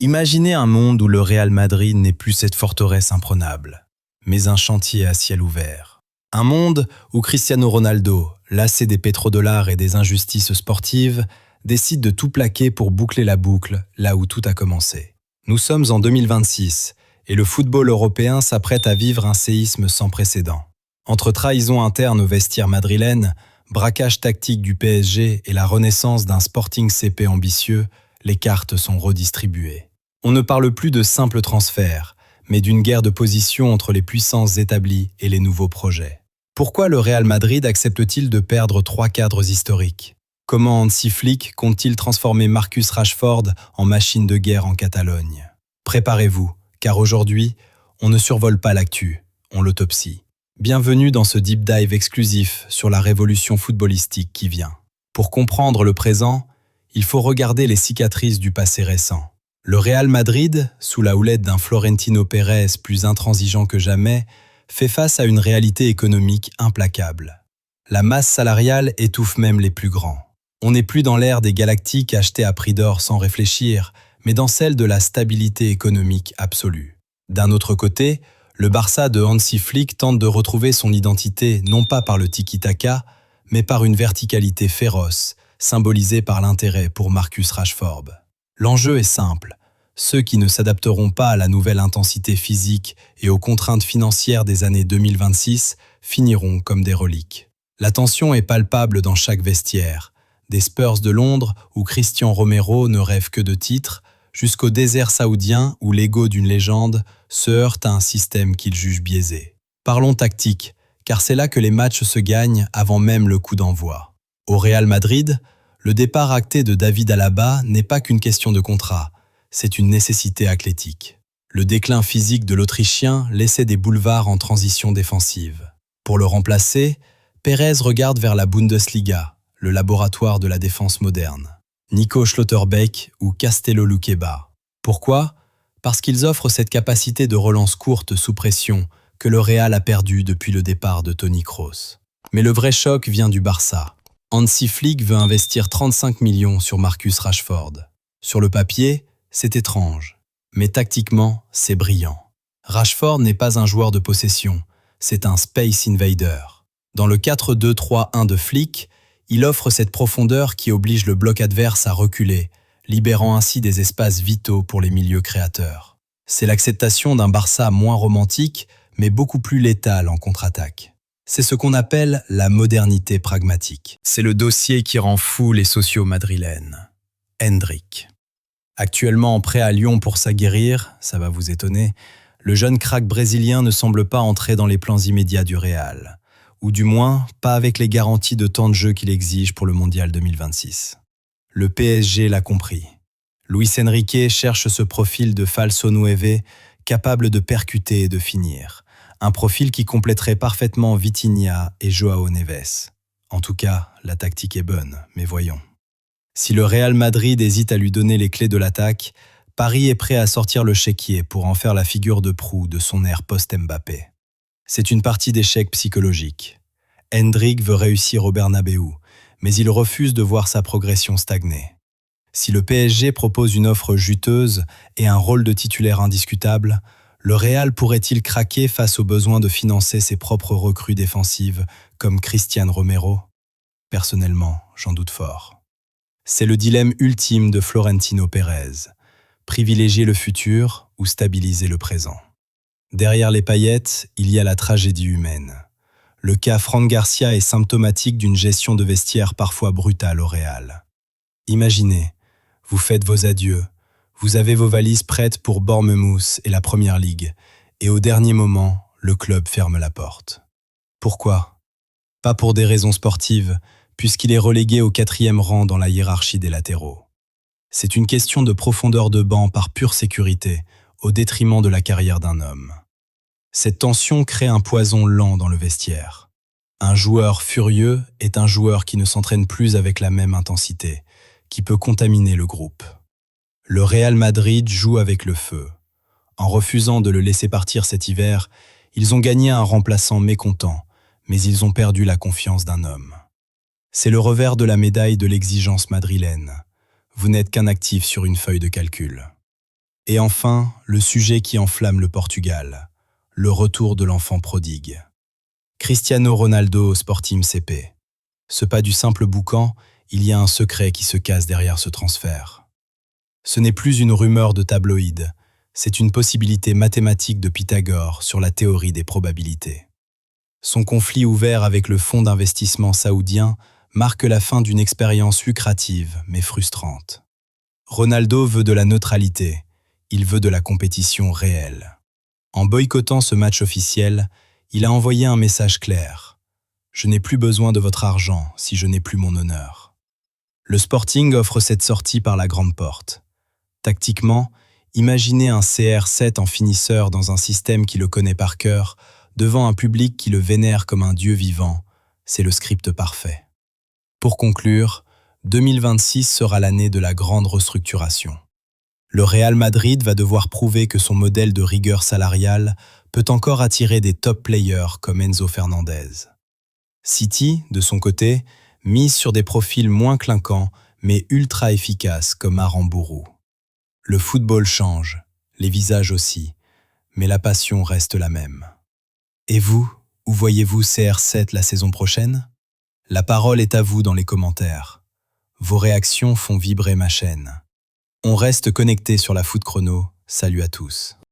Imaginez un monde où le Real Madrid n'est plus cette forteresse imprenable, mais un chantier à ciel ouvert. Un monde où Cristiano Ronaldo, lassé des pétrodollars et des injustices sportives, décide de tout plaquer pour boucler la boucle là où tout a commencé. Nous sommes en 2026 et le football européen s'apprête à vivre un séisme sans précédent. Entre trahison interne au vestiaire madrilène, braquage tactique du PSG et la renaissance d'un Sporting CP ambitieux, les cartes sont redistribuées. On ne parle plus de simples transferts, mais d'une guerre de position entre les puissances établies et les nouveaux projets. Pourquoi le Real Madrid accepte-t-il de perdre 3 cadres historiques? Comment Hansi Flick compte-t-il transformer Marcus Rashford en machine de guerre en Catalogne? Préparez-vous, car aujourd'hui, on ne survole pas l'actu, on l'autopsie. Bienvenue dans ce deep dive exclusif sur la révolution footballistique qui vient. Pour comprendre le présent, il faut regarder les cicatrices du passé récent. Le Real Madrid, sous la houlette d'un Florentino Pérez plus intransigeant que jamais, fait face à une réalité économique implacable. La masse salariale étouffe même les plus grands. On n'est plus dans l'ère des galactiques achetés à prix d'or sans réfléchir, mais dans celle de la stabilité économique absolue. D'un autre côté, le Barça de Hansi Flick tente de retrouver son identité non pas par le tiki-taka, mais par une verticalité féroce, symbolisée par l'intérêt pour Marcus Rashford. L'enjeu est simple. Ceux qui ne s'adapteront pas à la nouvelle intensité physique et aux contraintes financières des années 2026 finiront comme des reliques. La tension est palpable dans chaque vestiaire. Des Spurs de Londres où Cristian Romero ne rêve que de titres, jusqu'au désert saoudien où l'ego d'une légende se heurte à un système qu'il juge biaisé. Parlons tactique, car c'est là que les matchs se gagnent avant même le coup d'envoi. Au Real Madrid, le départ acté de David Alaba n'est pas qu'une question de contrat, c'est une nécessité athlétique. Le déclin physique de l'Autrichien laissait des boulevards en transition défensive. Pour le remplacer, Pérez regarde vers la Bundesliga, le laboratoire de la défense moderne. Nico Schlotterbeck ou Castello Luqueba. Pourquoi? Parce qu'ils offrent cette capacité de relance courte sous pression que le Real a perdue depuis le départ de Toni Kroos. Mais le vrai choc vient du Barça. Hansi Flick veut investir 35 millions sur Marcus Rashford. Sur le papier, c'est étrange, mais tactiquement, c'est brillant. Rashford n'est pas un joueur de possession, c'est un Space Invader. Dans le 4-2-3-1 de Flick, il offre cette profondeur qui oblige le bloc adverse à reculer, libérant ainsi des espaces vitaux pour les milieux créateurs. C'est l'acceptation d'un Barça moins romantique, mais beaucoup plus létal en contre-attaque. C'est ce qu'on appelle la modernité pragmatique. C'est le dossier qui rend fou les socios madrilènes. Endrick. Actuellement prêt à Lyon pour s'aguerrir, ça va vous étonner, le jeune crack brésilien ne semble pas entrer dans les plans immédiats du Real. Ou du moins, pas avec les garanties de temps de jeu qu'il exige pour le Mondial 2026. Le PSG l'a compris. Luis Enrique cherche ce profil de falso nueve capable de percuter et de finir. Un profil qui compléterait parfaitement Vitinha et Joao Neves. En tout cas, la tactique est bonne, mais voyons. Si le Real Madrid hésite à lui donner les clés de l'attaque, Paris est prêt à sortir le chéquier pour en faire la figure de proue de son ère post-Mbappé. C'est une partie d'échec psychologique. Endrick veut réussir au Bernabéu, mais il refuse de voir sa progression stagner. Si le PSG propose une offre juteuse et un rôle de titulaire indiscutable, le Real pourrait-il craquer face au besoin de financer ses propres recrues défensives comme Cristian Romero? Personnellement, j'en doute fort. C'est le dilemme ultime de Florentino Pérez. Privilégier le futur ou stabiliser le présent. Derrière les paillettes, il y a la tragédie humaine. Le cas Fran Garcia est symptomatique d'une gestion de vestiaire parfois brutale au Real. Imaginez, vous faites vos adieux, vous avez vos valises prêtes pour Bournemouth et la Première Ligue, et au dernier moment, le club ferme la porte. Pourquoi? Pas pour des raisons sportives, puisqu'il est relégué au 4e rang dans la hiérarchie des latéraux. C'est une question de profondeur de banc par pure sécurité, au détriment de la carrière d'un homme. Cette tension crée un poison lent dans le vestiaire. Un joueur furieux est un joueur qui ne s'entraîne plus avec la même intensité, qui peut contaminer le groupe. Le Real Madrid joue avec le feu. En refusant de le laisser partir cet hiver, ils ont gagné un remplaçant mécontent, mais ils ont perdu la confiance d'un homme. C'est le revers de la médaille de l'exigence madrilène. Vous n'êtes qu'un actif sur une feuille de calcul. Et enfin, le sujet qui enflamme le Portugal, le retour de l'enfant prodigue. Cristiano Ronaldo au Sporting CP. Ce pas du simple boucan, il y a un secret qui se cache derrière ce transfert. Ce n'est plus une rumeur de tabloïd, c'est une possibilité mathématique de Pythagore sur la théorie des probabilités. Son conflit ouvert avec le fonds d'investissement saoudien marque la fin d'une expérience lucrative mais frustrante. Ronaldo veut de la neutralité, il veut de la compétition réelle. En boycottant ce match officiel, il a envoyé un message clair. Je n'ai plus besoin de votre argent si je n'ai plus mon honneur. Le Sporting offre cette sortie par la grande porte. Tactiquement, imaginez un CR7 en finisseur dans un système qui le connaît par cœur, devant un public qui le vénère comme un dieu vivant, c'est le script parfait. Pour conclure, 2026 sera l'année de la grande restructuration. Le Real Madrid va devoir prouver que son modèle de rigueur salariale peut encore attirer des top players comme Enzo Fernandez. City, de son côté, mise sur des profils moins clinquants mais ultra efficaces comme Aramburu. Le football change, les visages aussi, mais la passion reste la même. Et vous, où voyez-vous CR7 la saison prochaine? La parole est à vous dans les commentaires. Vos réactions font vibrer ma chaîne. On reste connecté sur la Foot Chrono. Salut à tous.